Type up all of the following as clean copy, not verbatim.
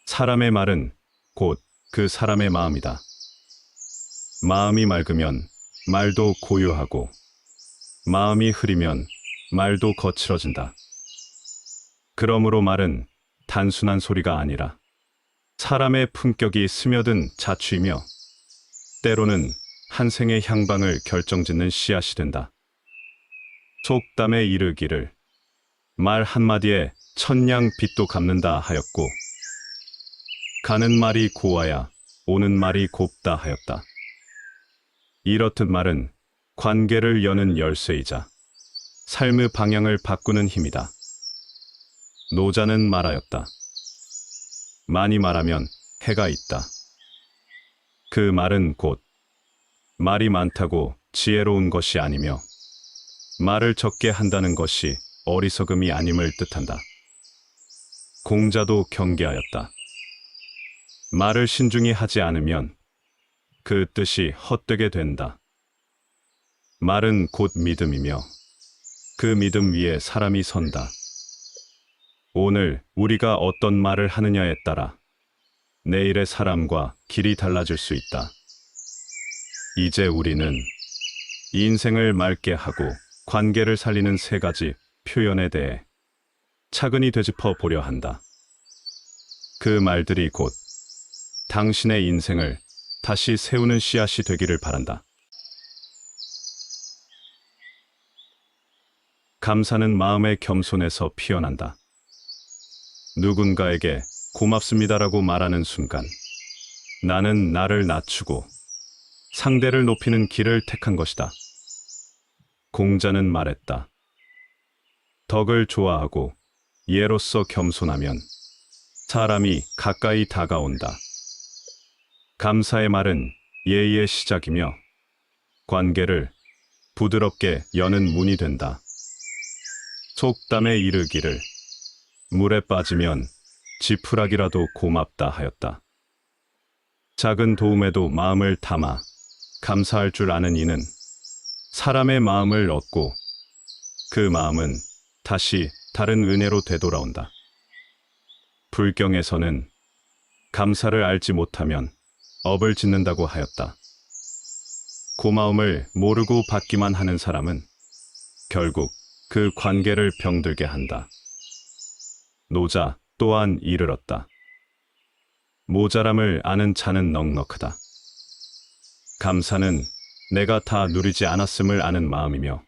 사람의 말은 곧 그 사람의 마음이다. 마음이 맑으면 말도 고요하고, 마음이 흐리면 말도 거칠어진다. 그러므로 말은 단순한 소리가 아니라 사람의 품격이 스며든 자취이며, 때로는 한 생의 향방을 결정짓는 씨앗이 된다. 속담에 이르기를 말 한마디에 천냥 빚도 갚는다 하였고, 가는 말이 고와야 오는 말이 곱다 하였다. 이렇듯 말은 관계를 여는 열쇠이자 삶의 방향을 바꾸는 힘이다. 노자는 말하였다. 많이 말하면 해가 있다. 그 말은 곧 말이 많다고 지혜로운 것이 아니며, 말을 적게 한다는 것이 어리석음이 아님을 뜻한다. 공자도 경계하였다. 말을 신중히 하지 않으면 그 뜻이 헛되게 된다. 말은 곧 믿음이며 그 믿음 위에 사람이 선다. 오늘 우리가 어떤 말을 하느냐에 따라 내일의 사람과 길이 달라질 수 있다. 이제 우리는 인생을 맑게 하고 관계를 살리는 세 가지 표현에 대해 차근히 되짚어 보려 한다. 그 말들이 곧 당신의 인생을 다시 세우는 씨앗이 되기를 바란다. 감사는 마음의 겸손에서 피어난다. 누군가에게 고맙습니다라고 말하는 순간, 나는 나를 낮추고 상대를 높이는 길을 택한 것이다. 공자는 말했다. 덕을 좋아하고 예로서 겸손하면 사람이 가까이 다가온다. 감사의 말은 예의의 시작이며 관계를 부드럽게 여는 문이 된다. 속담에 이르기를 물에 빠지면 지푸라기라도 고맙다 하였다. 작은 도움에도 마음을 담아 감사할 줄 아는 이는 사람의 마음을 얻고, 그 마음은 다시 다른 은혜로 되돌아온다. 불경에서는 감사를 알지 못하면 업을 짓는다고 하였다. 고마움을 모르고 받기만 하는 사람은 결국 그 관계를 병들게 한다. 노자 또한 이르렀다. 모자람을 아는 자는 넉넉하다. 감사는 내가 다 누리지 않았음을 아는 마음이며,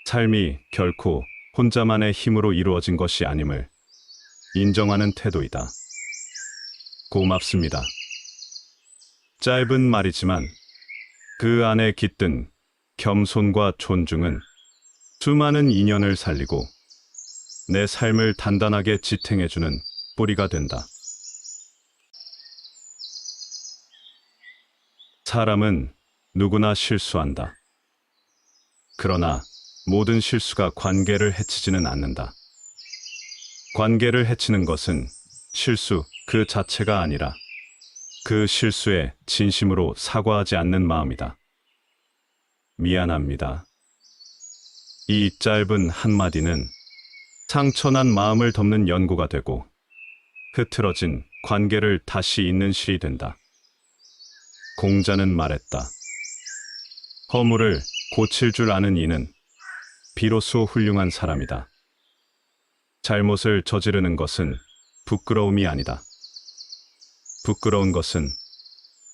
삶이 결코 혼자만의 힘으로 이루어진 것이 아님을 인정하는 태도이다. 고맙습니다. 짧은 말이지만 그 안에 깃든 겸손과 존중은 수많은 인연을 살리고 내 삶을 단단하게 지탱해주는 뿌리가 된다. 사람은 누구나 실수한다. 그러나 모든 실수가 관계를 해치지는 않는다. 관계를 해치는 것은 실수 그 자체가 아니라 그 실수에 진심으로 사과하지 않는 마음이다. 미안합니다. 이 짧은 한마디는 상처난 마음을 덮는 연고가 되고, 흐트러진 관계를 다시 잇는 실이 된다. 공자는 말했다. 허물을 고칠 줄 아는 이는 비로소 훌륭한 사람이다. 잘못을 저지르는 것은 부끄러움이 아니다. 부끄러운 것은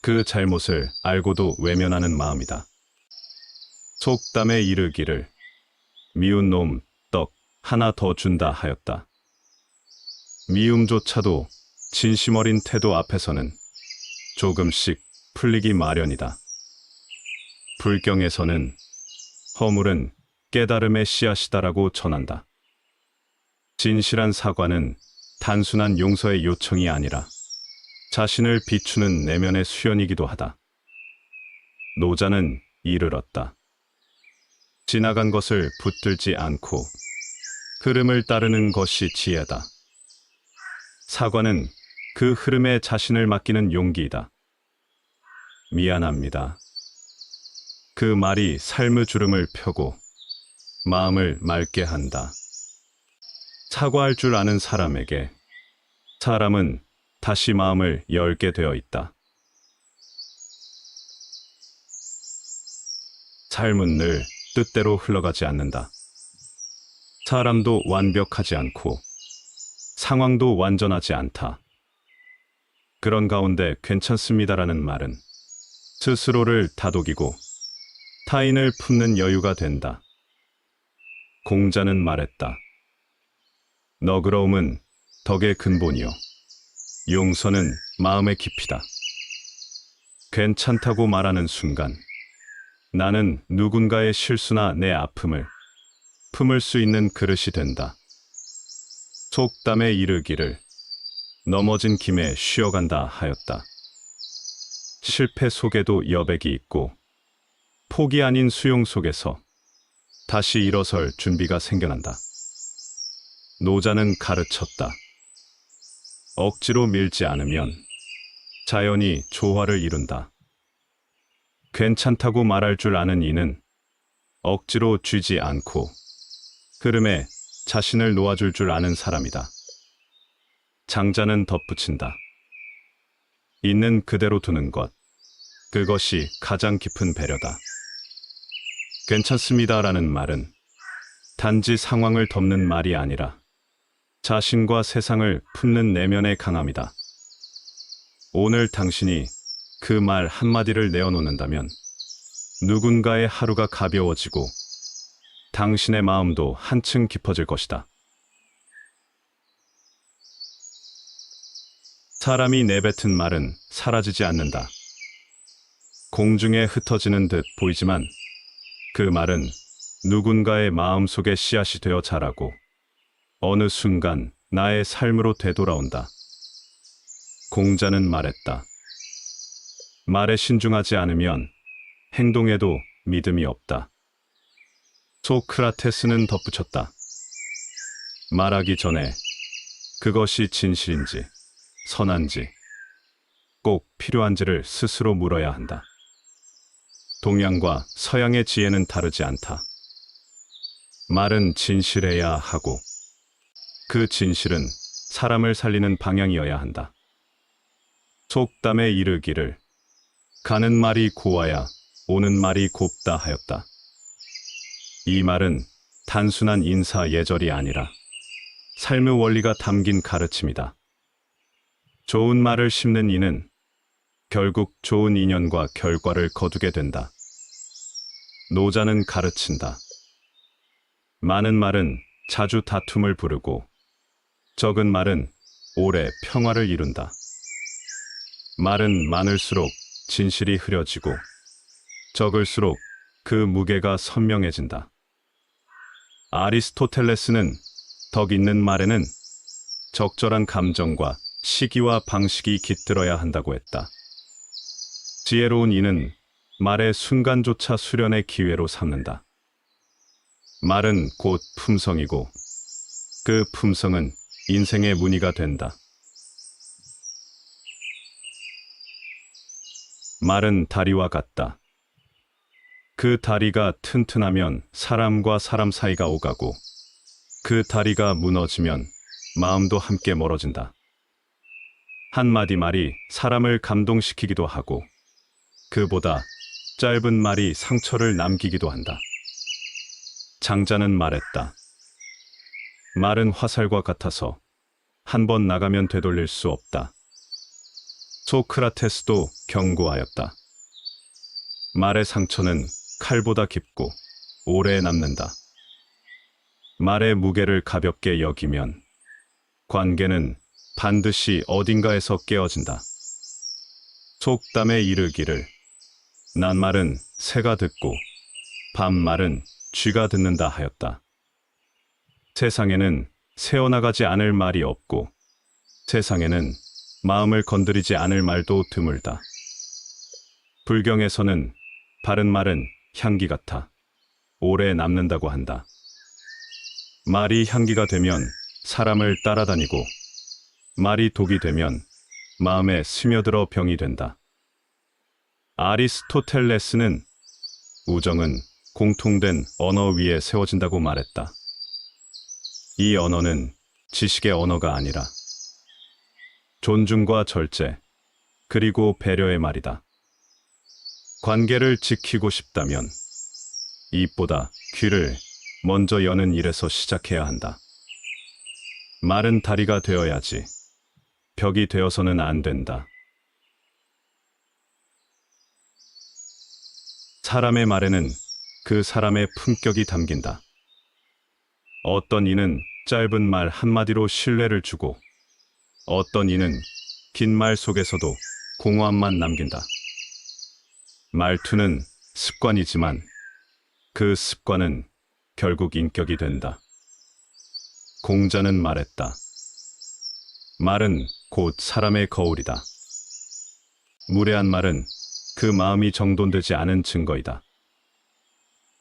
그 잘못을 알고도 외면하는 마음이다. 속담에 이르기를 미운 놈 떡 하나 더 준다 하였다. 미움조차도 진심 어린 태도 앞에서는 조금씩 풀리기 마련이다. 불경에서는 허물은 깨달음의 씨앗이다라고 전한다. 진실한 사과는 단순한 용서의 요청이 아니라 자신을 비추는 내면의 수연이기도 하다. 노자는 이르렀다. 지나간 것을 붙들지 않고 흐름을 따르는 것이 지혜다. 사과는 그 흐름에 자신을 맡기는 용기이다. 미안합니다. 그 말이 삶의 주름을 펴고 마음을 맑게 한다. 사과할 줄 아는 사람에게 사람은 다시 마음을 열게 되어 있다. 삶은 늘 뜻대로 흘러가지 않는다. 사람도 완벽하지 않고 상황도 완전하지 않다. 그런 가운데 괜찮습니다라는 말은 스스로를 다독이고 타인을 품는 여유가 된다. 공자는 말했다. 너그러움은 덕의 근본이요. 용서는 마음의 깊이다. 괜찮다고 말하는 순간 나는 누군가의 실수나 내 아픔을 품을 수 있는 그릇이 된다. 속담에 이르기를 넘어진 김에 쉬어간다 하였다. 실패 속에도 여백이 있고 포기 아닌 수용 속에서 다시 일어설 준비가 생겨난다. 노자는 가르쳤다. 억지로 밀지 않으면 자연히 조화를 이룬다. 괜찮다고 말할 줄 아는 이는 억지로 쥐지 않고 흐름에 자신을 놓아줄 줄 아는 사람이다. 장자는 덧붙인다. 있는 그대로 두는 것, 그것이 가장 깊은 배려다. 괜찮습니다라는 말은 단지 상황을 덮는 말이 아니라 자신과 세상을 품는 내면의 강함이다. 오늘 당신이 그 말 한마디를 내어놓는다면 누군가의 하루가 가벼워지고 당신의 마음도 한층 깊어질 것이다. 사람이 내뱉은 말은 사라지지 않는다. 공중에 흩어지는 듯 보이지만 그 말은 누군가의 마음속에 씨앗이 되어 자라고 어느 순간 나의 삶으로 되돌아온다. 공자는 말했다. 말에 신중하지 않으면 행동에도 믿음이 없다. 소크라테스는 덧붙였다. 말하기 전에 그것이 진실인지 선한지 꼭 필요한지를 스스로 물어야 한다. 동양과 서양의 지혜는 다르지 않다. 말은 진실해야 하고 그 진실은 사람을 살리는 방향이어야 한다. 속담에 이르기를 가는 말이 고와야 오는 말이 곱다 하였다. 이 말은 단순한 인사 예절이 아니라 삶의 원리가 담긴 가르침이다. 좋은 말을 심는 이는 결국 좋은 인연과 결과를 거두게 된다. 노자는 가르친다. 많은 말은 자주 다툼을 부르고 적은 말은 오래 평화를 이룬다. 말은 많을수록 진실이 흐려지고 적을수록 그 무게가 선명해진다. 아리스토텔레스는 덕 있는 말에는 적절한 감정과 시기와 방식이 깃들어야 한다고 했다. 지혜로운 이는 말의 순간조차 수련의 기회로 삼는다. 말은 곧 품성이고 그 품성은 인생의 무늬가 된다. 말은 다리와 같다. 그 다리가 튼튼하면 사람과 사람 사이가 오가고 그 다리가 무너지면 마음도 함께 멀어진다. 한마디 말이 사람을 감동시키기도 하고 그보다 짧은 말이 상처를 남기기도 한다. 장자는 말했다. 말은 화살과 같아서 한 번 나가면 되돌릴 수 없다. 소크라테스도 경고하였다. 말의 상처는 칼보다 깊고 오래 남는다. 말의 무게를 가볍게 여기면 관계는 반드시 어딘가에서 깨어진다. 속담에 이르기를 낱말은 새가 듣고 반말은 쥐가 듣는다 하였다. 세상에는 새어나가지 않을 말이 없고 세상에는 마음을 건드리지 않을 말도 드물다. 불경에서는 바른 말은 향기 같아 오래 남는다고 한다. 말이 향기가 되면 사람을 따라다니고 말이 독이 되면 마음에 스며들어 병이 된다. 아리스토텔레스는 우정은 공통된 언어 위에 세워진다고 말했다. 이 언어는 지식의 언어가 아니라 존중과 절제, 그리고 배려의 말이다. 관계를 지키고 싶다면 입보다 귀를 먼저 여는 일에서 시작해야 한다. 말은 다리가 되어야지 벽이 되어서는 안 된다. 사람의 말에는 그 사람의 품격이 담긴다. 어떤 이는 짧은 말 한마디로 신뢰를 주고 어떤 이는 긴 말 속에서도 공허함만 남긴다. 말투는 습관이지만 그 습관은 결국 인격이 된다. 공자는 말했다. 말은 곧 사람의 거울이다. 무례한 말은 그 마음이 정돈되지 않은 증거이다.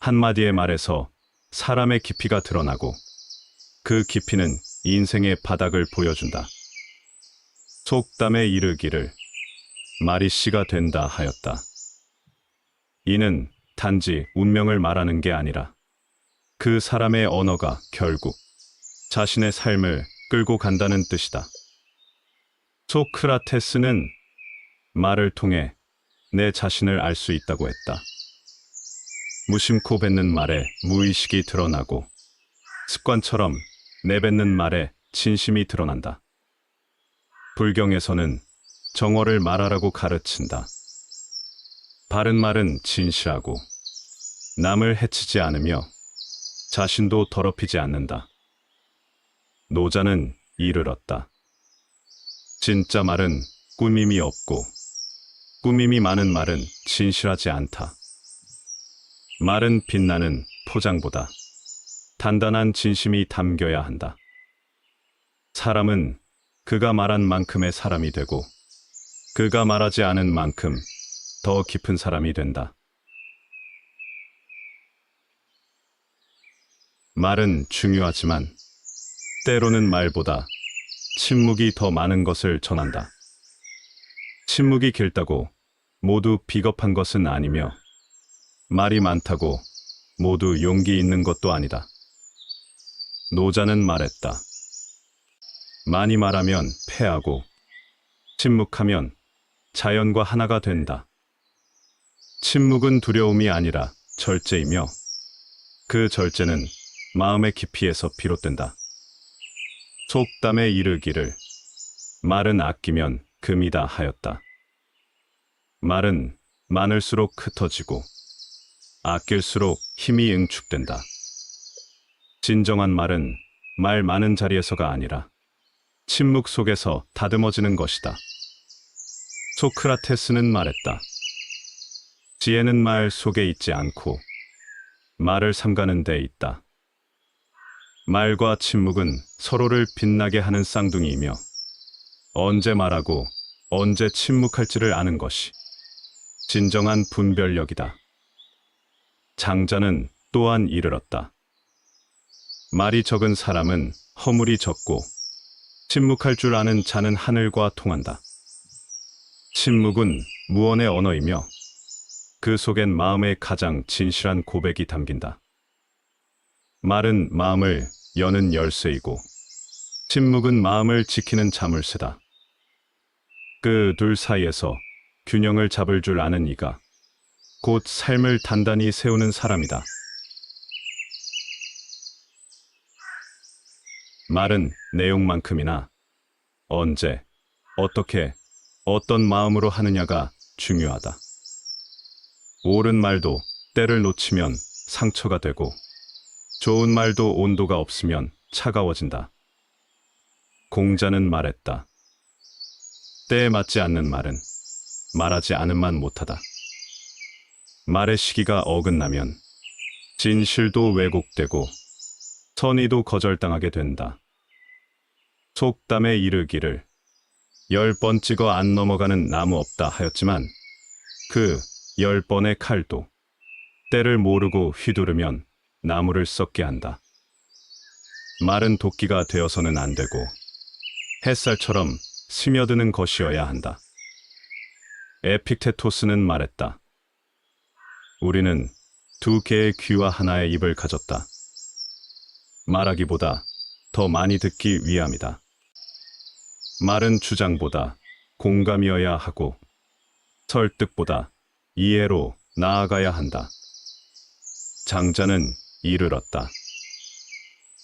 한마디의 말에서 사람의 깊이가 드러나고 그 깊이는 인생의 바닥을 보여준다. 속담에 이르기를 말이 씨가 된다 하였다. 이는 단지 운명을 말하는 게 아니라 그 사람의 언어가 결국 자신의 삶을 끌고 간다는 뜻이다. 소크라테스는 말을 통해 내 자신을 알 수 있다고 했다. 무심코 뱉는 말에 무의식이 드러나고 습관처럼 내뱉는 말에 진심이 드러난다. 불경에서는 정어를 말하라고 가르친다. 바른 말은 진실하고 남을 해치지 않으며 자신도 더럽히지 않는다. 노자는 이르렀다. 진짜 말은 꾸밈이 없고 꾸밈이 많은 말은 진실하지 않다. 말은 빛나는 포장보다 단단한 진심이 담겨야 한다. 사람은 그가 말한 만큼의 사람이 되고 그가 말하지 않은 만큼 더 깊은 사람이 된다. 말은 중요하지만 때로는 말보다 침묵이 더 많은 것을 전한다. 침묵이 길다고 모두 비겁한 것은 아니며 말이 많다고 모두 용기 있는 것도 아니다. 노자는 말했다. 많이 말하면 패하고 침묵하면 자연과 하나가 된다. 침묵은 두려움이 아니라 절제이며 그 절제는 마음의 깊이에서 비롯된다. 속담에 이르기를 말은 아끼면 금이다 하였다. 말은 많을수록 흩어지고 아낄수록 힘이 응축된다. 진정한 말은 말 많은 자리에서가 아니라 침묵 속에서 다듬어지는 것이다. 소크라테스는 말했다. 지혜는 말 속에 있지 않고 말을 삼가는 데 있다. 말과 침묵은 서로를 빛나게 하는 쌍둥이이며 언제 말하고 언제 침묵할지를 아는 것이 진정한 분별력이다. 장자는 또한 이르렀다. 말이 적은 사람은 허물이 적고 침묵할 줄 아는 자는 하늘과 통한다. 침묵은 무언의 언어이며 그 속엔 마음의 가장 진실한 고백이 담긴다. 말은 마음을 여는 열쇠이고 침묵은 마음을 지키는 자물쇠다. 그 둘 사이에서 균형을 잡을 줄 아는 이가 곧 삶을 단단히 세우는 사람이다. 말은 내용만큼이나 언제, 어떻게, 어떤 마음으로 하느냐가 중요하다. 옳은 말도 때를 놓치면 상처가 되고 좋은 말도 온도가 없으면 차가워진다. 공자는 말했다. 때에 맞지 않는 말은 말하지 않음만 못하다. 말의 시기가 어긋나면 진실도 왜곡되고 선의도 거절당하게 된다. 속담에 이르기를 10번 찍어 안 넘어가는 나무 없다 하였지만 그 10번의 칼도 때를 모르고 휘두르면 나무를 썩게 한다. 말은 도끼가 되어서는 안 되고 햇살처럼 스며드는 것이어야 한다. 에픽테토스는 말했다. 우리는 두 개의 귀와 하나의 입을 가졌다. 말하기보다 더 많이 듣기 위함이다. 말은 주장보다 공감이어야 하고 설득보다 이해로 나아가야 한다. 장자는 이르렀다.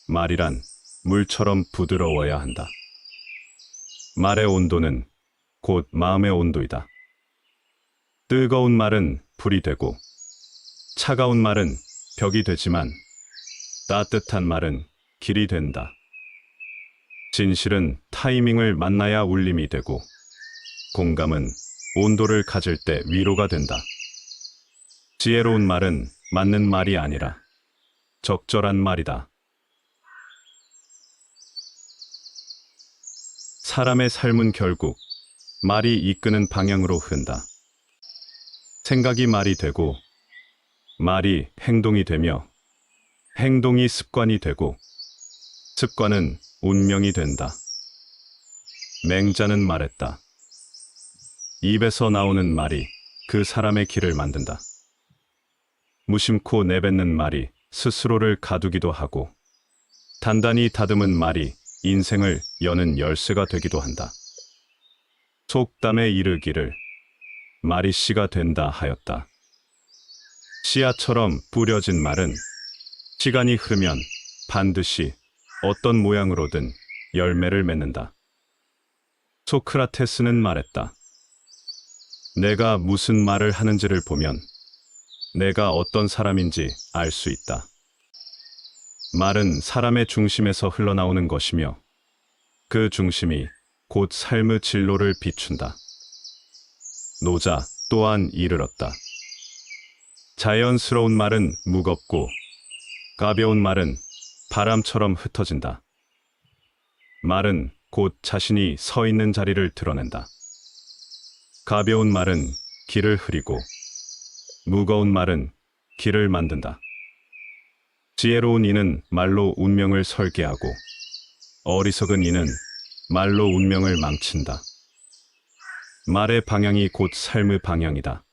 말이란 물처럼 부드러워야 한다. 말의 온도는 곧 마음의 온도이다. 뜨거운 말은 불이 되고 차가운 말은 벽이 되지만 따뜻한 말은 길이 된다. 진실은 타이밍을 만나야 울림이 되고 공감은 온도를 가질 때 위로가 된다. 지혜로운 말은 맞는 말이 아니라 적절한 말이다. 사람의 삶은 결국 말이 이끄는 방향으로 흐른다. 생각이 말이 되고 말이 행동이 되며 행동이 습관이 되고 습관은 운명이 된다. 맹자는 말했다. 입에서 나오는 말이 그 사람의 길을 만든다. 무심코 내뱉는 말이 스스로를 가두기도 하고 단단히 다듬은 말이 인생을 여는 열쇠가 되기도 한다. 속담에 이르기를 말이 씨가 된다 하였다. 씨앗처럼 뿌려진 말은 시간이 흐르면 반드시 어떤 모양으로든 열매를 맺는다. 소크라테스는 말했다. 내가 무슨 말을 하는지를 보면 내가 어떤 사람인지 알 수 있다. 말은 사람의 중심에서 흘러나오는 것이며 그 중심이 곧 삶의 진로를 비춘다. 노자 또한 이르렀다. 자연스러운 말은 무겁고 가벼운 말은 바람처럼 흩어진다. 말은 곧 자신이 서 있는 자리를 드러낸다. 가벼운 말은 길을 흐리고 무거운 말은 길을 만든다. 지혜로운 이는 말로 운명을 설계하고 어리석은 이는 말로 운명을 망친다. 말의 방향이 곧 삶의 방향이다.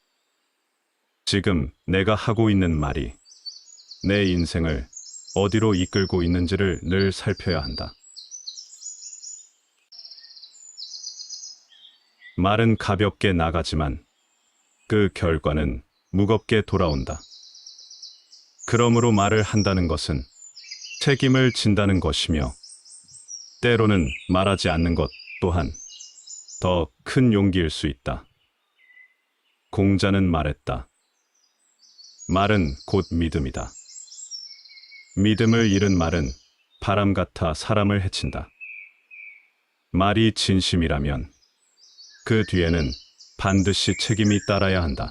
지금 내가 하고 있는 말이 내 인생을 어디로 이끌고 있는지를 늘 살펴야 한다. 말은 가볍게 나가지만 그 결과는 무겁게 돌아온다. 그러므로 말을 한다는 것은 책임을 진다는 것이며 때로는 말하지 않는 것 또한 더 큰 용기일 수 있다. 공자는 말했다. 말은 곧 믿음이다. 믿음을 잃은 말은 바람 같아 사람을 해친다. 말이 진심이라면 그 뒤에는 반드시 책임이 따라야 한다.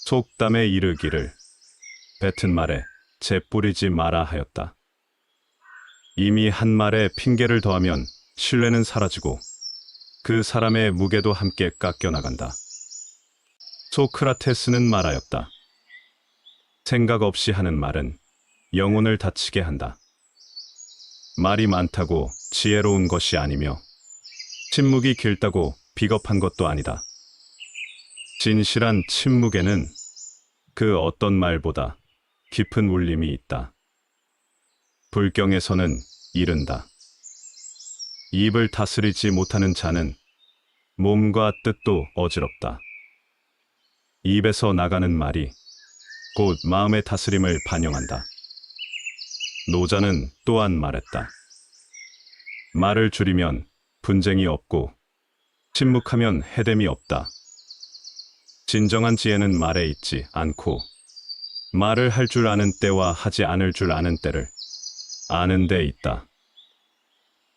속담에 이르기를 뱉은 말에 재 뿌리지 마라 하였다. 이미 한 말에 핑계를 더하면 신뢰는 사라지고 그 사람의 무게도 함께 깎여나간다. 소크라테스는 말하였다. 생각 없이 하는 말은 영혼을 다치게 한다. 말이 많다고 지혜로운 것이 아니며 침묵이 길다고 비겁한 것도 아니다. 진실한 침묵에는 그 어떤 말보다 깊은 울림이 있다. 불경에서는 이른다. 입을 다스리지 못하는 자는 몸과 뜻도 어지럽다. 입에서 나가는 말이 곧 마음의 다스림을 반영한다. 노자는 또한 말했다. 말을 줄이면 분쟁이 없고 침묵하면 해됨이 없다. 진정한 지혜는 말에 있지 않고 말을 할 줄 아는 때와 하지 않을 줄 아는 때를 아는 데 있다.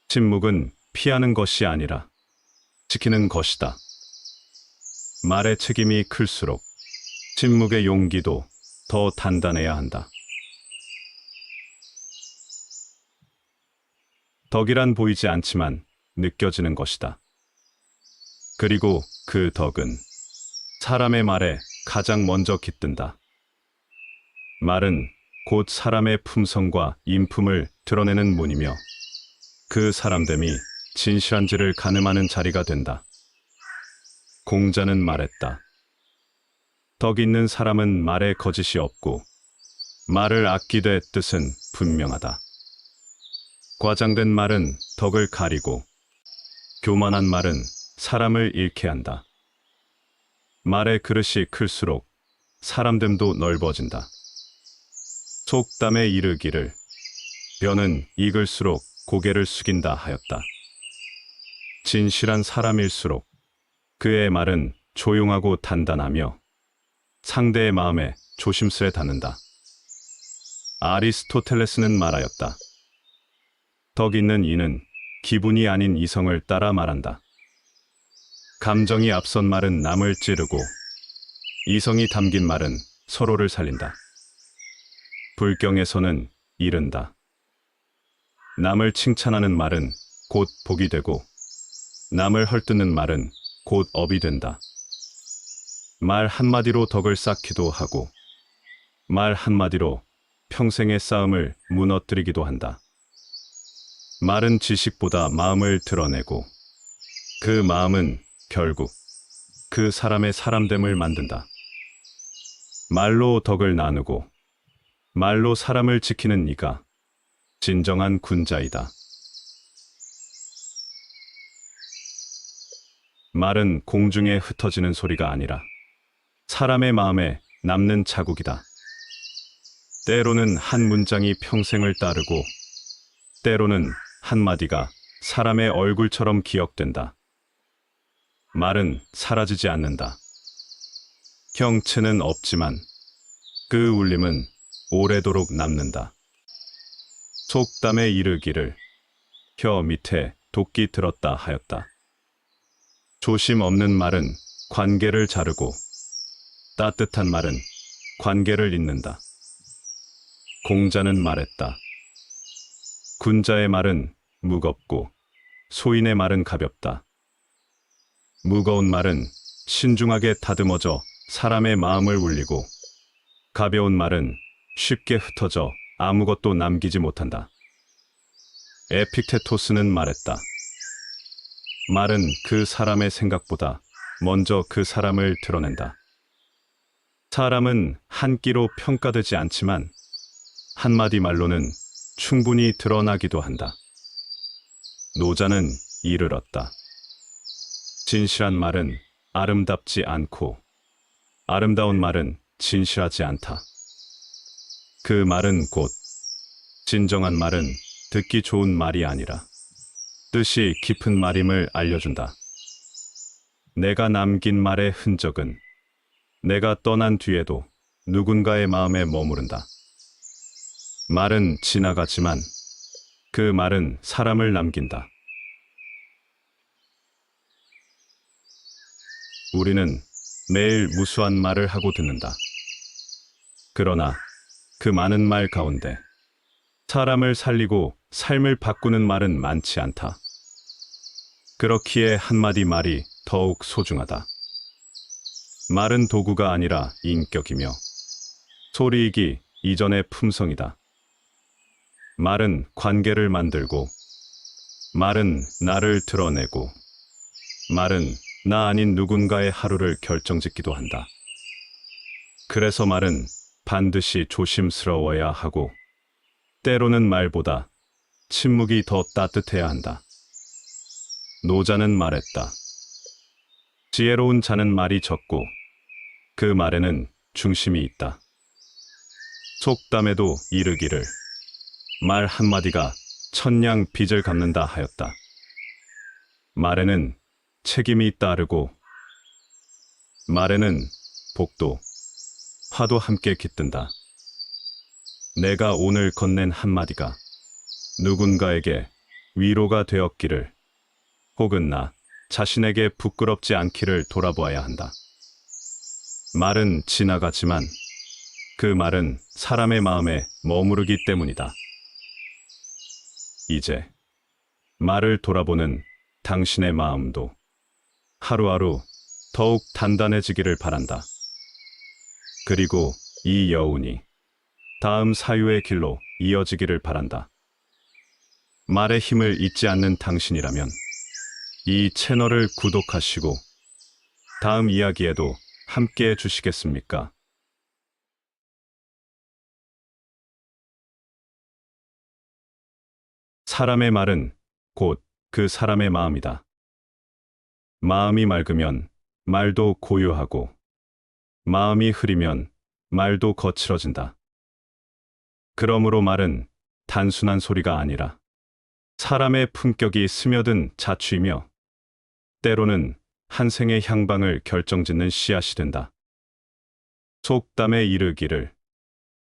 침묵은 피하는 것이 아니라 지키는 것이다. 말의 책임이 클수록 침묵의 용기도 더 단단해야 한다. 덕이란 보이지 않지만 느껴지는 것이다. 그리고 그 덕은 사람의 말에 가장 먼저 깃든다. 말은 곧 사람의 품성과 인품을 드러내는 문이며 그 사람됨이 진실한지를 가늠하는 자리가 된다. 공자는 말했다. 덕 있는 사람은 말에 거짓이 없고 말을 아끼되 뜻은 분명하다. 과장된 말은 덕을 가리고 교만한 말은 사람을 잃게 한다. 말의 그릇이 클수록 사람됨도 넓어진다. 속담에 이르기를 뼈는 익을수록 고개를 숙인다 하였다. 진실한 사람일수록 그의 말은 조용하고 단단하며 상대의 마음에 조심스레 닿는다. 아리스토텔레스는 말하였다. 덕 있는 이는 기분이 아닌 이성을 따라 말한다. 감정이 앞선 말은 남을 찌르고 이성이 담긴 말은 서로를 살린다. 불경에서는 이른다. 남을 칭찬하는 말은 곧 복이 되고 남을 헐뜯는 말은 곧 업이 된다. 말 한마디로 덕을 쌓기도 하고 말 한마디로 평생의 싸움을 무너뜨리기도 한다. 말은 지식보다 마음을 드러내고 그 마음은 결국 그 사람의 사람됨을 만든다. 말로 덕을 나누고 말로 사람을 지키는 이가 진정한 군자이다. 말은 공중에 흩어지는 소리가 아니라 사람의 마음에 남는 자국이다. 때로는 한 문장이 평생을 따르고 때로는 한마디가 사람의 얼굴처럼 기억된다. 말은 사라지지 않는다. 형체는 없지만 그 울림은 오래도록 남는다. 속담에 이르기를 혀 밑에 도끼 들었다 하였다. 조심 없는 말은 관계를 자르고 따뜻한 말은 관계를 잇는다. 공자는 말했다. 군자의 말은 무겁고 소인의 말은 가볍다. 무거운 말은 신중하게 다듬어져 사람의 마음을 울리고 가벼운 말은 쉽게 흩어져 아무것도 남기지 못한다. 에픽테토스는 말했다. 말은 그 사람의 생각보다 먼저 그 사람을 드러낸다. 사람은 한 끼로 평가되지 않지만 한마디 말로는 충분히 드러나기도 한다. 노자는 이르렀다. 진실한 말은 아름답지 않고 아름다운 말은 진실하지 않다. 그 말은 곧 진정한 말은 듣기 좋은 말이 아니라 뜻이 깊은 말임을 알려준다. 내가 남긴 말의 흔적은 내가 떠난 뒤에도 누군가의 마음에 머무른다. 말은 지나가지만 그 말은 사람을 남긴다. 우리는 매일 무수한 말을 하고 듣는다. 그러나 그 많은 말 가운데 사람을 살리고 삶을 바꾸는 말은 많지 않다. 그렇기에 한마디 말이 더욱 소중하다. 말은 도구가 아니라 인격이며 소리이기 이전의 품성이다. 말은 관계를 만들고 말은 나를 드러내고 말은 나 아닌 누군가의 하루를 결정짓기도 한다. 그래서 말은 반드시 조심스러워야 하고 때로는 말보다 침묵이 더 따뜻해야 한다. 노자는 말했다. 지혜로운 자는 말이 적고 그 말에는 중심이 있다. 속담에도 이르기를 말 한마디가 천냥 빚을 갚는다 하였다. 말에는 책임이 따르고 말에는 복도, 화도 함께 깃든다. 내가 오늘 건넨 한마디가 누군가에게 위로가 되었기를 혹은 나 자신에게 부끄럽지 않기를 돌아보아야 한다. 말은 지나가지만 그 말은 사람의 마음에 머무르기 때문이다. 이제 말을 돌아보는 당신의 마음도 하루하루 더욱 단단해지기를 바란다. 그리고 이 여운이 다음 사유의 길로 이어지기를 바란다. 말의 힘을 잊지 않는 당신이라면 이 채널을 구독하시고 다음 이야기에도 함께 해주시겠습니까? 사람의 말은 곧 그 사람의 마음이다. 마음이 맑으면 말도 고요하고, 마음이 흐리면 말도 거칠어진다. 그러므로 말은 단순한 소리가 아니라 사람의 품격이 스며든 자취이며 때로는 한 생의 향방을 결정짓는 씨앗이 된다. 속담에 이르기를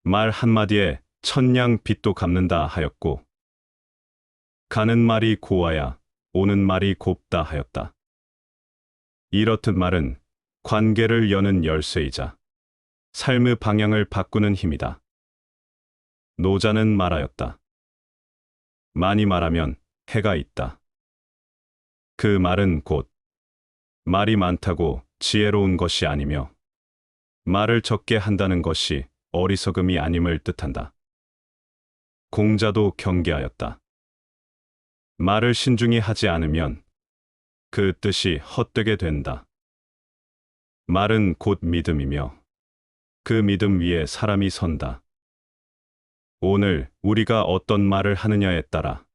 말 한마디에 천냥 빚도 갚는다 하였고, 가는 말이 고와야 오는 말이 곱다 하였다. 이렇듯 말은 관계를 여는 열쇠이자 삶의 방향을 바꾸는 힘이다. 노자는 말하였다. 많이 말하면 해가 있다. 그 말은 곧 말이 많다고 지혜로운 것이 아니며 말을 적게 한다는 것이 어리석음이 아님을 뜻한다. 공자도 경계하였다. 말을 신중히 하지 않으면 그 뜻이 헛되게 된다. 말은 곧 믿음이며 그 믿음 위에 사람이 선다. 오늘 우리가 어떤 말을 하느냐에 따라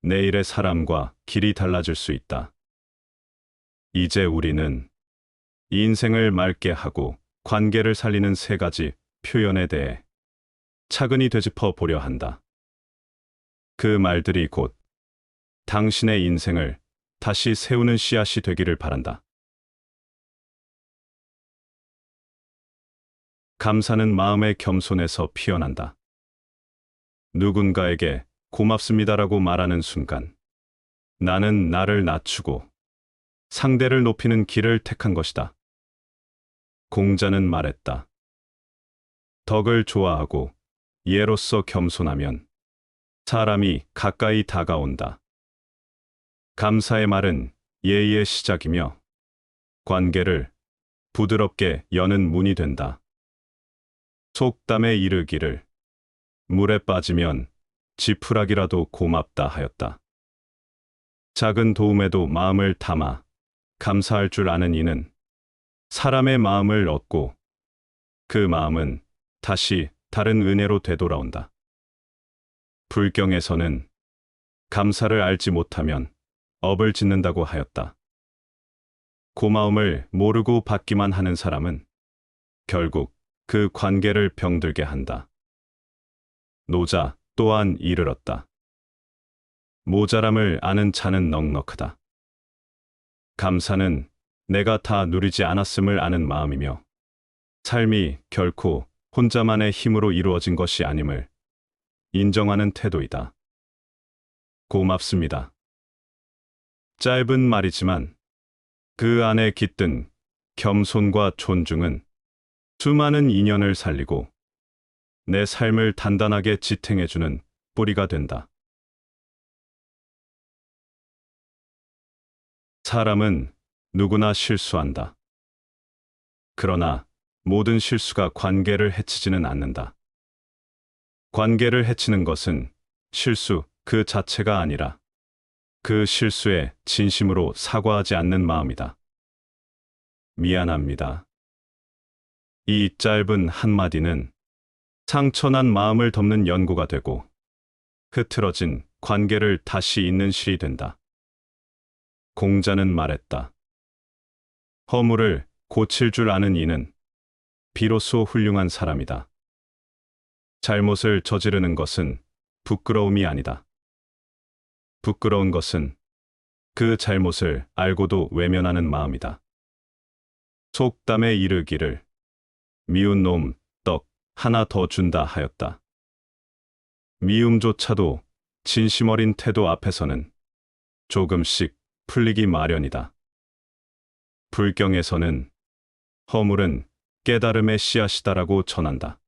내일의 사람과 길이 달라질 수 있다. 이제 우리는 인생을 맑게 하고 관계를 살리는 세 가지 표현에 대해 차근히 되짚어 보려 한다. 그 말들이 곧 당신의 인생을 다시 세우는 씨앗이 되기를 바란다. 감사는 마음의 겸손에서 피어난다. 누군가에게 고맙습니다라고 말하는 순간, 나는 나를 낮추고 상대를 높이는 길을 택한 것이다. 공자는 말했다. 덕을 좋아하고 예로서 겸손하면 사람이 가까이 다가온다. 감사의 말은 예의의 시작이며 관계를 부드럽게 여는 문이 된다. 속담에 이르기를 물에 빠지면 지푸라기라도 고맙다 하였다. 작은 도움에도 마음을 담아 감사할 줄 아는 이는 사람의 마음을 얻고 그 마음은 다시 다른 은혜로 되돌아온다. 불경에서는 감사를 알지 못하면 업을 짓는다고 하였다. 고마움을 모르고 받기만 하는 사람은 결국 그 관계를 병들게 한다. 노자 또한 이르렀다. 모자람을 아는 자는 넉넉하다. 감사는 내가 다 누리지 않았음을 아는 마음이며 삶이 결코 혼자만의 힘으로 이루어진 것이 아님을 인정하는 태도이다. 고맙습니다. 짧은 말이지만 그 안에 깃든 겸손과 존중은 수많은 인연을 살리고 내 삶을 단단하게 지탱해주는 뿌리가 된다. 사람은 누구나 실수한다. 그러나 모든 실수가 관계를 해치지는 않는다. 관계를 해치는 것은 실수 그 자체가 아니라 그 실수에 진심으로 사과하지 않는 마음이다. 미안합니다. 이 짧은 한마디는 상처난 마음을 덮는 연고가 되고 흐트러진 관계를 다시 잇는 실이 된다. 공자는 말했다. 허물을 고칠 줄 아는 이는 비로소 훌륭한 사람이다. 잘못을 저지르는 것은 부끄러움이 아니다. 부끄러운 것은 그 잘못을 알고도 외면하는 마음이다. 속담에 이르기를 미운 놈 떡 하나 더 준다 하였다. 미움조차도 진심 어린 태도 앞에서는 조금씩 풀리기 마련이다. 불경에서는 허물은 깨달음의 씨앗이다라고 전한다.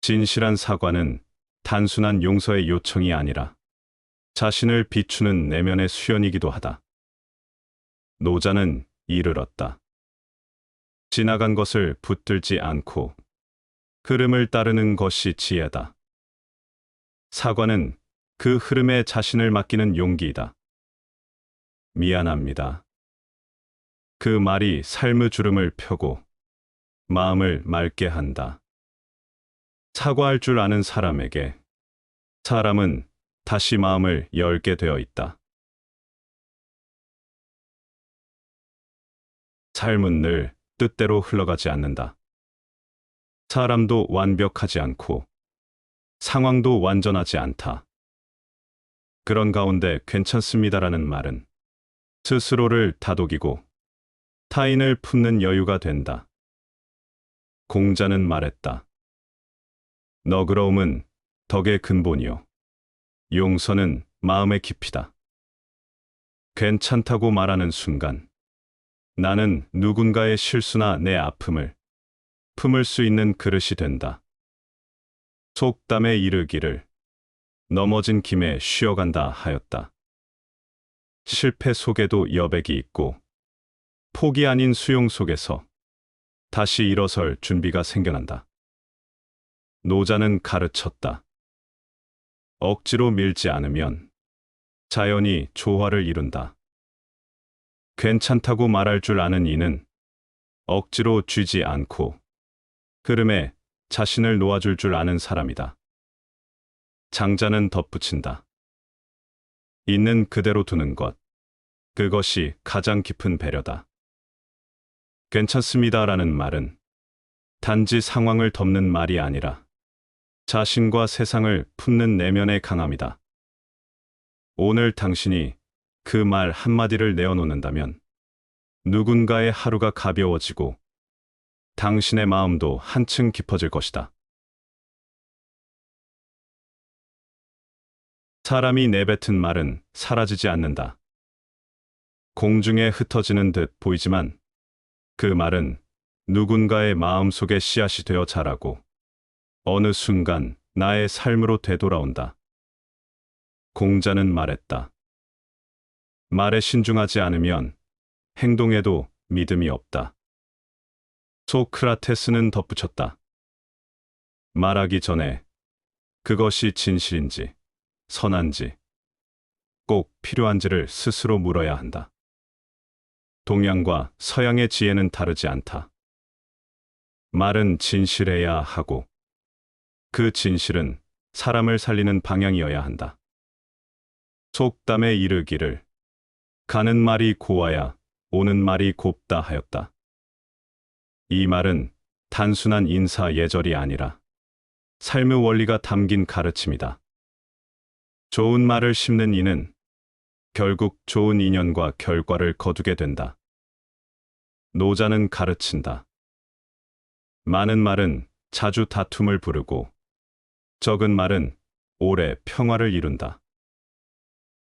진실한 사과는 단순한 용서의 요청이 아니라 자신을 비추는 내면의 수연이기도 하다. 노자는 이르렀다. 지나간 것을 붙들지 않고 흐름을 따르는 것이 지혜다. 사과는 그 흐름에 자신을 맡기는 용기이다. 미안합니다. 그 말이 삶의 주름을 펴고 마음을 맑게 한다. 사과할 줄 아는 사람에게 사람은 다시 마음을 열게 되어 있다. 삶은 늘 뜻대로 흘러가지 않는다. 사람도 완벽하지 않고 상황도 완전하지 않다. 그런 가운데 괜찮습니다라는 말은 스스로를 다독이고 타인을 품는 여유가 된다. 공자는 말했다. 너그러움은 덕의 근본이요. 용서는 마음의 깊이다. 괜찮다고 말하는 순간 나는 누군가의 실수나 내 아픔을 품을 수 있는 그릇이 된다. 속담에 이르기를 넘어진 김에 쉬어간다 하였다. 실패 속에도 여백이 있고 포기 아닌 수용 속에서 다시 일어설 준비가 생겨난다. 노자는 가르쳤다. 억지로 밀지 않으면 자연히 조화를 이룬다. 괜찮다고 말할 줄 아는 이는 억지로 쥐지 않고 흐름에 자신을 놓아줄 줄 아는 사람이다. 장자는 덧붙인다. 있는 그대로 두는 것, 그것이 가장 깊은 배려다. 괜찮습니다라는 말은 단지 상황을 덮는 말이 아니라 자신과 세상을 품는 내면의 강함이다. 오늘 당신이 그 말 한마디를 내어놓는다면 누군가의 하루가 가벼워지고 당신의 마음도 한층 깊어질 것이다. 사람이 내뱉은 말은 사라지지 않는다. 공중에 흩어지는 듯 보이지만 그 말은 누군가의 마음속에 씨앗이 되어 자라고 어느 순간 나의 삶으로 되돌아온다. 공자는 말했다. 말에 신중하지 않으면 행동에도 믿음이 없다. 소크라테스는 덧붙였다. 말하기 전에 그것이 진실인지 선한지 꼭 필요한지를 스스로 물어야 한다. 동양과 서양의 지혜는 다르지 않다. 말은 진실해야 하고 그 진실은 사람을 살리는 방향이어야 한다. 속담에 이르기를 가는 말이 고와야 오는 말이 곱다 하였다. 이 말은 단순한 인사 예절이 아니라 삶의 원리가 담긴 가르침이다. 좋은 말을 심는 이는 결국 좋은 인연과 결과를 거두게 된다. 노자는 가르친다. 많은 말은 자주 다툼을 부르고 적은 말은 오래 평화를 이룬다.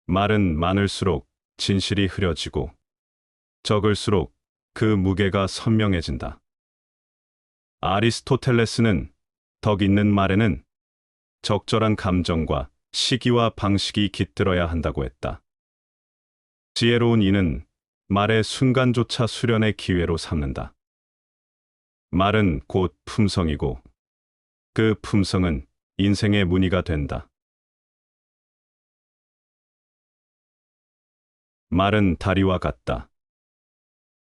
말은 많을수록 진실이 흐려지고 적을수록 그 무게가 선명해진다. 아리스토텔레스는 덕 있는 말에는 적절한 감정과 시기와 방식이 깃들어야 한다고 했다. 지혜로운 이는 말의 순간조차 수련의 기회로 삼는다. 말은 곧 품성이고 그 품성은 인생의 무늬가 된다. 말은 다리와 같다.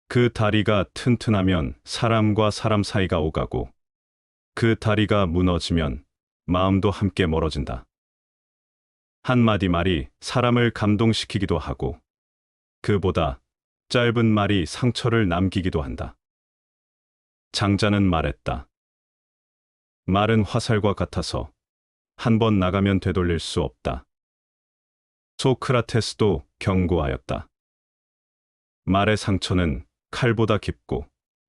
그 다리가 튼튼하면 사람과 사람 사이가 오가고 그 다리가 무너지면 마음도 함께 멀어진다. 한마디 말이 사람을 감동시키기도 하고 그보다 짧은 말이 상처를 남기기도 한다. 장자는 말했다. 말은 화살과 같아서 한 번 나가면 되돌릴 수 없다. 소크라테스도 경고하였다. 말의 상처는 칼보다 깊고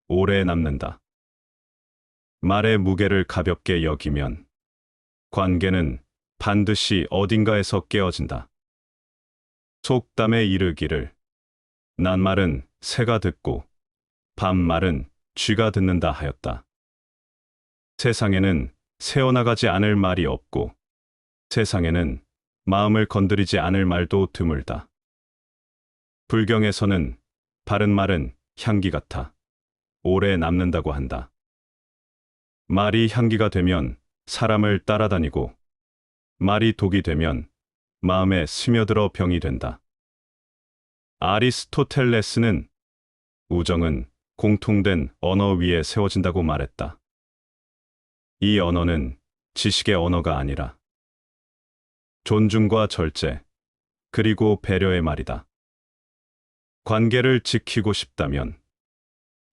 오래 남는다. 말의 무게를 가볍게 여기면 관계는 반드시 어딘가에서 깨어진다. 속담에 이르기를 낱말은 새가 듣고 반말은 쥐가 듣는다 하였다. 세상에는 새어나가지 않을 말이 없고 세상에는 마음을 건드리지 않을 말도 드물다. 불경에서는 바른 말은 향기 같아 오래 남는다고 한다. 말이 향기가 되면 사람을 따라다니고 말이 독이 되면 마음에 스며들어 병이 된다. 아리스토텔레스는 우정은 공통된 언어 위에 세워진다고 말했다. 이 언어는 지식의 언어가 아니라 존중과 절제, 그리고 배려의 말이다. 관계를 지키고 싶다면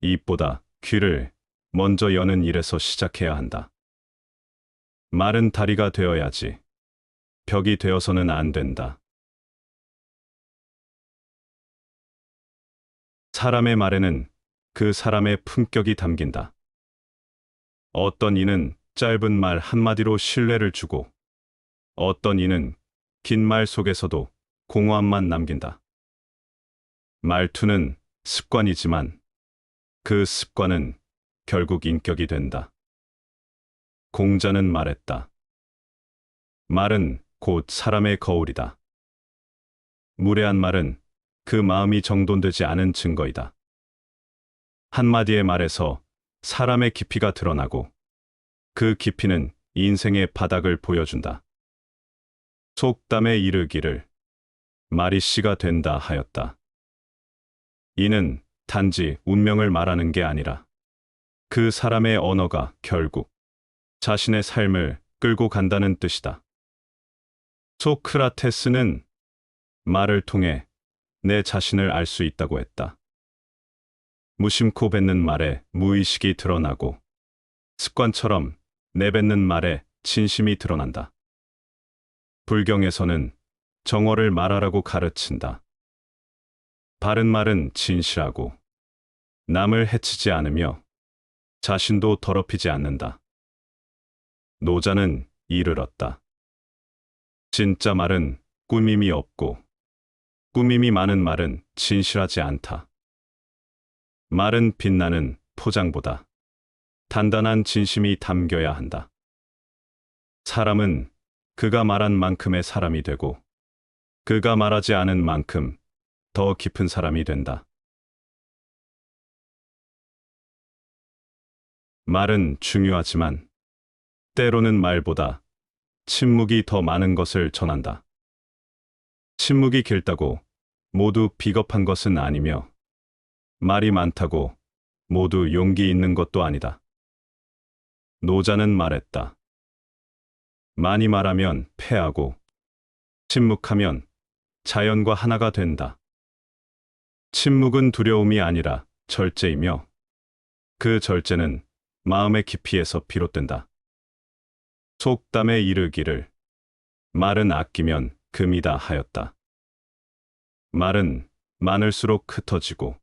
입보다 귀를 먼저 여는 일에서 시작해야 한다. 말은 다리가 되어야지 벽이 되어서는 안 된다. 사람의 말에는 그 사람의 품격이 담긴다. 어떤 이는 짧은 말 한마디로 신뢰를 주고 어떤 이는 긴 말 속에서도 공허함만 남긴다. 말투는 습관이지만 그 습관은 결국 인격이 된다. 공자는 말했다. 말은 곧 사람의 거울이다. 무례한 말은 그 마음이 정돈되지 않은 증거이다. 한마디의 말에서 사람의 깊이가 드러나고 그 깊이는 인생의 바닥을 보여준다. 속담에 이르기를 말이 씨가 된다 하였다. 이는 단지 운명을 말하는 게 아니라 그 사람의 언어가 결국 자신의 삶을 끌고 간다는 뜻이다. 소크라테스는 말을 통해 내 자신을 알 수 있다고 했다. 무심코 뱉는 말에 무의식이 드러나고 습관처럼 내뱉는 말에 진심이 드러난다. 불경에서는 정어를 말하라고 가르친다. 바른 말은 진실하고 남을 해치지 않으며 자신도 더럽히지 않는다. 노자는 이르렀다. 진짜 말은 꾸밈이 없고 꾸밈이 많은 말은 진실하지 않다. 말은 빛나는 포장보다 단단한 진심이 담겨야 한다. 사람은 그가 말한 만큼의 사람이 되고 그가 말하지 않은 만큼 더 깊은 사람이 된다. 말은 중요하지만 때로는 말보다 침묵이 더 많은 것을 전한다. 침묵이 길다고 모두 비겁한 것은 아니며 말이 많다고 모두 용기 있는 것도 아니다. 노자는 말했다. 많이 말하면 패하고 침묵하면 자연과 하나가 된다. 침묵은 두려움이 아니라 절제이며 그 절제는 마음의 깊이에서 비롯된다. 속담에 이르기를 말은 아끼면 금이다 하였다. 말은 많을수록 흩어지고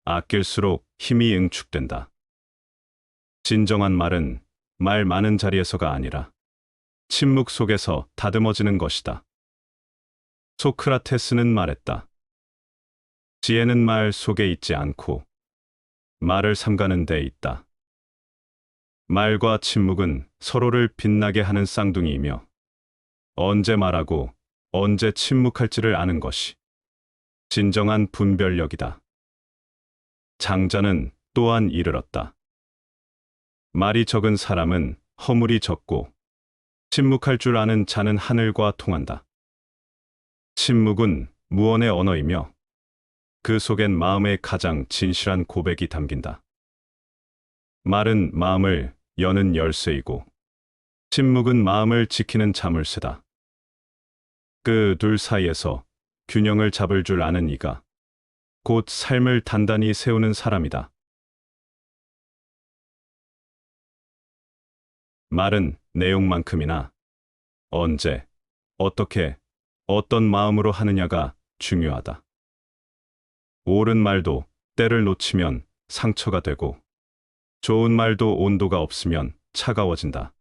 아낄수록 힘이 응축된다. 진정한 말은 말 많은 자리에서가 아니라 침묵 속에서 다듬어지는 것이다. 소크라테스는 말했다. 지혜는 말 속에 있지 않고 말을 삼가는 데 있다. 말과 침묵은 서로를 빛나게 하는 쌍둥이이며 언제 말하고 언제 침묵할지를 아는 것이 진정한 분별력이다. 장자는 또한 이르렀다. 말이 적은 사람은 허물이 적고 침묵할 줄 아는 자는 하늘과 통한다. 침묵은 무언의 언어이며 그 속엔 마음의 가장 진실한 고백이 담긴다. 말은 마음을 여는 열쇠이고 침묵은 마음을 지키는 자물쇠다. 그 둘 사이에서 균형을 잡을 줄 아는 이가 곧 삶을 단단히 세우는 사람이다. 말은 내용만큼이나 언제, 어떻게, 어떤 마음으로 하느냐가 중요하다. 옳은 말도 때를 놓치면 상처가 되고 좋은 말도 온도가 없으면 차가워진다.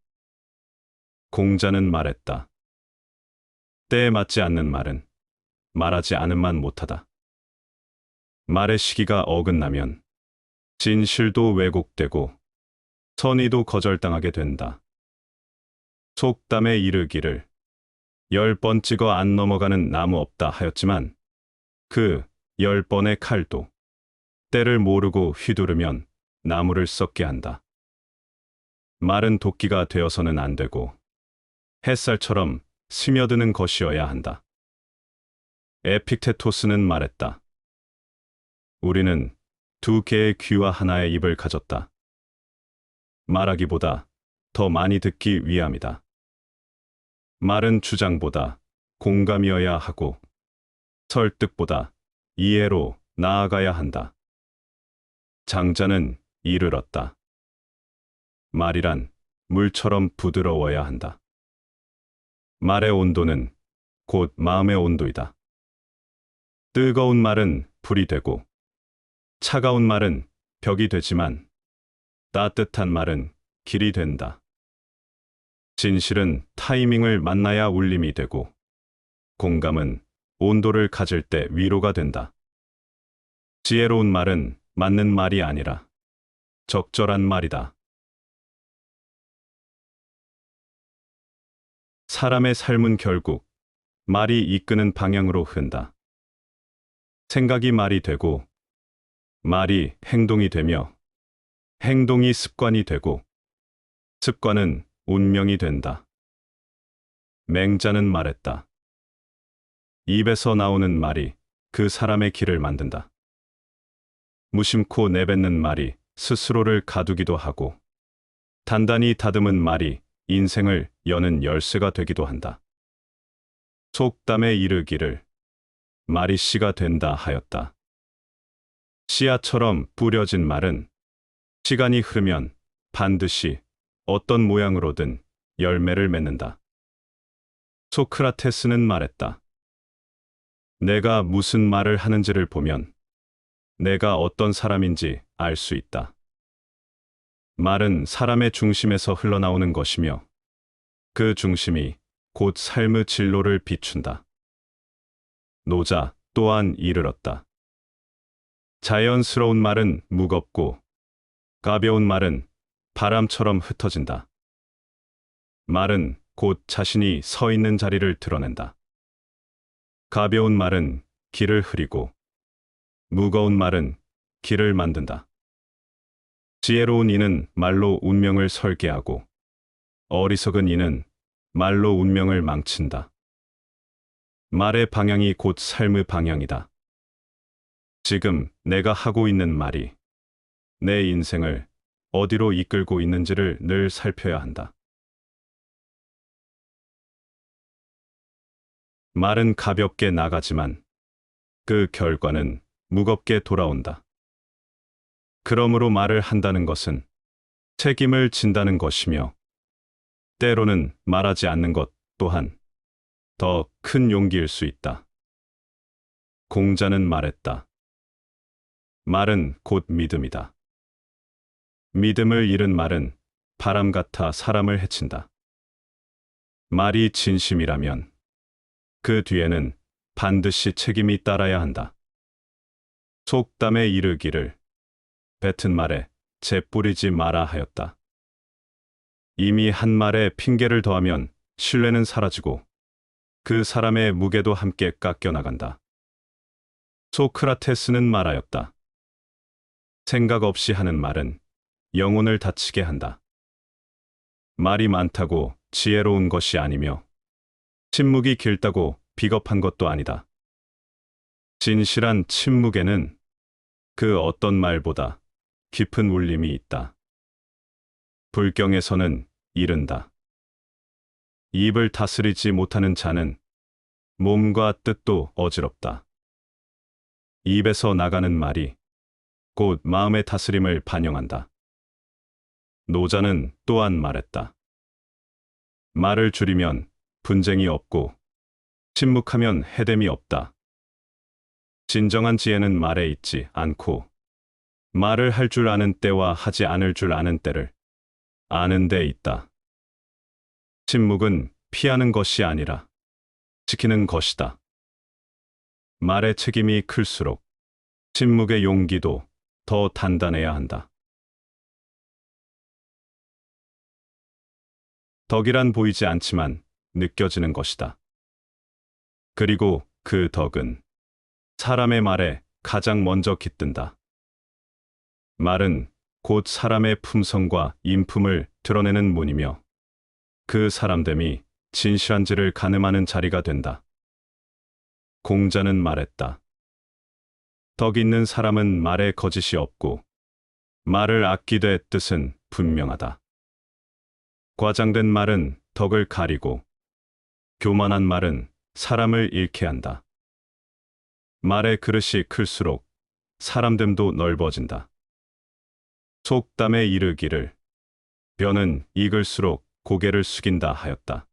공자는 말했다. 때에 맞지 않는 말은 말하지 않음만 못하다. 말의 시기가 어긋나면 진실도 왜곡되고 선의도 거절당하게 된다. 속담에 이르기를 10번 찍어 안 넘어가는 나무 없다 하였지만 그 10번의 칼도 때를 모르고 휘두르면 나무를 썩게 한다. 말은 도끼가 되어서는 안 되고 햇살처럼 스며드는 것이어야 한다. 에픽테토스는 말했다. 우리는 두 개의 귀와 하나의 입을 가졌다. 말하기보다 더 많이 듣기 위함이다. 말은 주장보다 공감이어야 하고 설득보다 이해로 나아가야 한다. 장자는 이르렀다. 말이란 물처럼 부드러워야 한다. 말의 온도는 곧 마음의 온도이다. 뜨거운 말은 불이 되고 차가운 말은 벽이 되지만 따뜻한 말은 길이 된다. 진실은 타이밍을 만나야 울림이 되고 공감은 온도를 가질 때 위로가 된다. 지혜로운 말은 맞는 말이 아니라 적절한 말이다. 사람의 삶은 결국 말이 이끄는 방향으로 흐른다. 생각이 말이 되고 말이 행동이 되며 행동이 습관이 되고 습관은 운명이 된다. 맹자는 말했다. 입에서 나오는 말이 그 사람의 길을 만든다. 무심코 내뱉는 말이 스스로를 가두기도 하고 단단히 다듬은 말이 인생을 여는 열쇠가 되기도 한다. 속담에 이르기를 말이 씨가 된다 하였다. 씨앗처럼 뿌려진 말은 시간이 흐르면 반드시 어떤 모양으로든 열매를 맺는다. 소크라테스는 말했다. 내가 무슨 말을 하는지를 보면 내가 어떤 사람인지 알 수 있다. 말은 사람의 중심에서 흘러나오는 것이며 그 중심이 곧 삶의 진로를 비춘다. 노자 또한 이르렀다. 자연스러운 말은 무겁고 가벼운 말은 바람처럼 흩어진다. 말은 곧 자신이 서 있는 자리를 드러낸다. 가벼운 말은 길을 흐리고 무거운 말은 길을 만든다. 지혜로운 이는 말로 운명을 설계하고 어리석은 이는 말로 운명을 망친다. 말의 방향이 곧 삶의 방향이다. 지금 내가 하고 있는 말이 내 인생을 어디로 이끌고 있는지를 늘 살펴야 한다. 말은 가볍게 나가지만 그 결과는 무겁게 돌아온다. 그러므로 말을 한다는 것은 책임을 진다는 것이며 때로는 말하지 않는 것 또한 더 큰 용기일 수 있다. 공자는 말했다. 말은 곧 믿음이다. 믿음을 잃은 말은 바람 같아 사람을 해친다. 말이 진심이라면 그 뒤에는 반드시 책임이 따라야 한다. 속담에 이르기를 뱉은 말에 재 뿌리지 마라 하였다. 이미 한 말에 핑계를 더하면 신뢰는 사라지고 그 사람의 무게도 함께 깎여나간다. 소크라테스는 말하였다. 생각 없이 하는 말은 영혼을 다치게 한다. 말이 많다고 지혜로운 것이 아니며 침묵이 길다고 비겁한 것도 아니다. 진실한 침묵에는 그 어떤 말보다 깊은 울림이 있다. 불경에서는 이른다. 입을 다스리지 못하는 자는 몸과 뜻도 어지럽다. 입에서 나가는 말이 곧 마음의 다스림을 반영한다. 노자는 또한 말했다. 말을 줄이면 분쟁이 없고 침묵하면 해됨이 없다. 진정한 지혜는 말에 있지 않고 말을 할 줄 아는 때와 하지 않을 줄 아는 때를 아는 데 있다. 침묵은 피하는 것이 아니라 지키는 것이다. 말의 책임이 클수록 침묵의 용기도 더 단단해야 한다. 덕이란 보이지 않지만 느껴지는 것이다. 그리고 그 덕은 사람의 말에 가장 먼저 깃든다. 말은 곧 사람의 품성과 인품을 드러내는 문이며 그 사람됨이 진실한지를 가늠하는 자리가 된다. 공자는 말했다. 덕 있는 사람은 말에 거짓이 없고 말을 아끼되 뜻은 분명하다. 과장된 말은 덕을 가리고 교만한 말은 사람을 잃게 한다. 말의 그릇이 클수록 사람됨도 넓어진다. 속담에 이르기를 뼈는 익을수록 고개를 숙인다 하였다.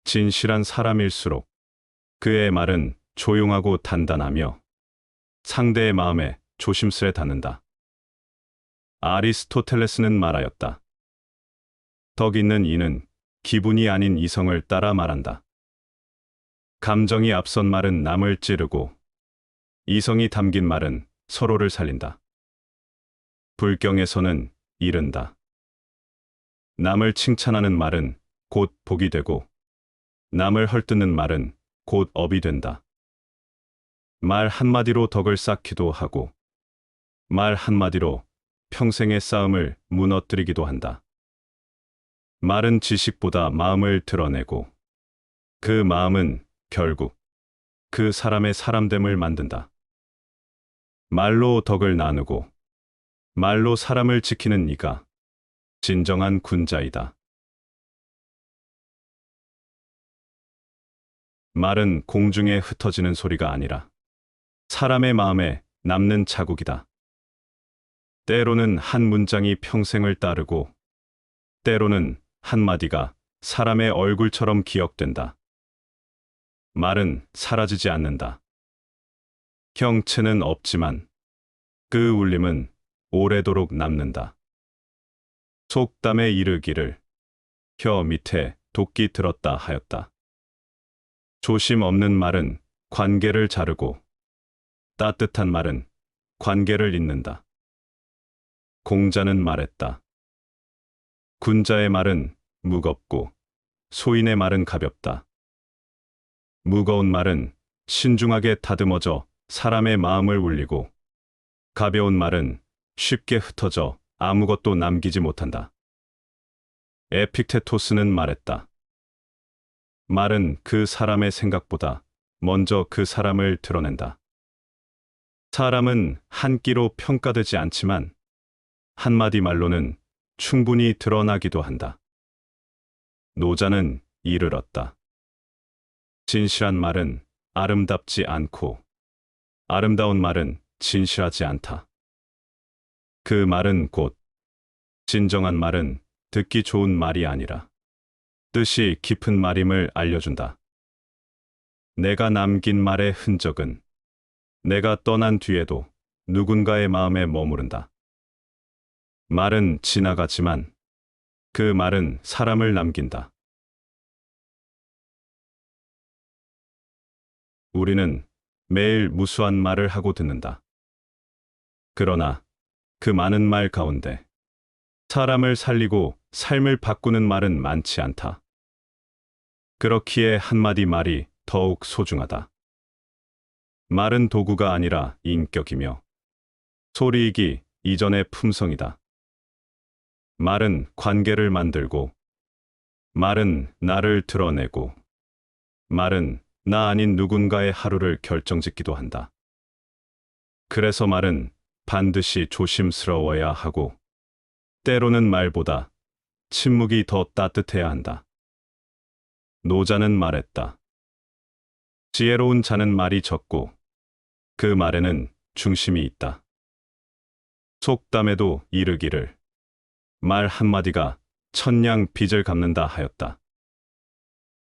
진실한 사람일수록 그의 말은 조용하고 단단하며 상대의 마음에 조심스레 닿는다. 아리스토텔레스는 말하였다. 덕 있는 이는 기분이 아닌 이성을 따라 말한다. 감정이 앞선 말은 남을 찌르고 이성이 담긴 말은 서로를 살린다. 불경에서는 이른다. 남을 칭찬하는 말은 곧 복이 되고 남을 헐뜯는 말은 곧 업이 된다. 말 한마디로 덕을 쌓기도 하고 말 한마디로 평생의 싸움을 무너뜨리기도 한다. 말은 지식보다 마음을 드러내고 그 마음은 결국 그 사람의 사람됨을 만든다. 말로 덕을 나누고 말로 사람을 지키는 이가 진정한 군자이다. 말은 공중에 흩어지는 소리가 아니라 사람의 마음에 남는 자국이다. 때로는 한 문장이 평생을 따르고 때로는 한마디가 사람의 얼굴처럼 기억된다. 말은 사라지지 않는다. 형체는 없지만 그 울림은 오래도록 남는다. 속담에 이르기를 혀 밑에 도끼 들었다 하였다. 조심 없는 말은 관계를 자르고 따뜻한 말은 관계를 잇는다. 공자는 말했다. 군자의 말은 무겁고 소인의 말은 가볍다. 무거운 말은 신중하게 다듬어져 사람의 마음을 울리고 가벼운 말은 쉽게 흩어져 아무것도 남기지 못한다. 에픽테토스는 말했다. 말은 그 사람의 생각보다 먼저 그 사람을 드러낸다. 사람은 한 끼로 평가되지 않지만 한마디 말로는 충분히 드러나기도 한다. 노자는 이르렀다. 진실한 말은 아름답지 않고 아름다운 말은 진실하지 않다. 그 말은 곧 진정한 말은 듣기 좋은 말이 아니라 뜻이 깊은 말임을 알려준다. 내가 남긴 말의 흔적은 내가 떠난 뒤에도 누군가의 마음에 머무른다. 말은 지나가지만 그 말은 사람을 남긴다. 우리는 매일 무수한 말을 하고 듣는다. 그러나 그 많은 말 가운데 사람을 살리고 삶을 바꾸는 말은 많지 않다. 그렇기에 한마디 말이 더욱 소중하다. 말은 도구가 아니라 인격이며 소리이기 이전의 품성이다. 말은 관계를 만들고 말은 나를 드러내고 말은 나 아닌 누군가의 하루를 결정짓기도 한다. 그래서 말은 반드시 조심스러워야 하고 때로는 말보다 침묵이 더 따뜻해야 한다. 노자는 말했다. 지혜로운 자는 말이 적고 그 말에는 중심이 있다. 속담에도 이르기를 말 한마디가 천냥 빚을 갚는다 하였다.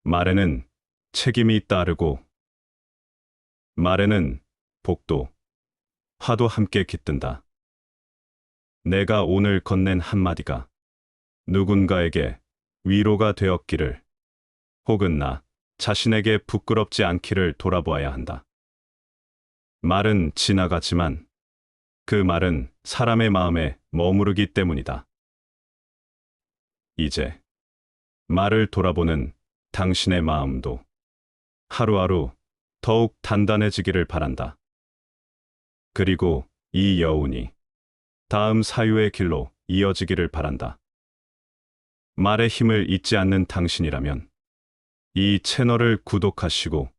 말에는 책임이 따르고 말에는 복도, 화도 함께 깃든다. 내가 오늘 건넨 한마디가 누군가에게 위로가 되었기를 혹은 나 자신에게 부끄럽지 않기를 돌아보아야 한다. 말은 지나가지만 그 말은 사람의 마음에 머무르기 때문이다. 이제 말을 돌아보는 당신의 마음도 하루하루 더욱 단단해지기를 바란다. 그리고 이 여운이 다음 사유의 길로 이어지기를 바란다. 말의 힘을 잊지 않는 당신이라면 이 채널을 구독하시고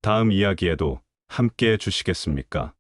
다음 이야기에도 함께 해 주시겠습니까?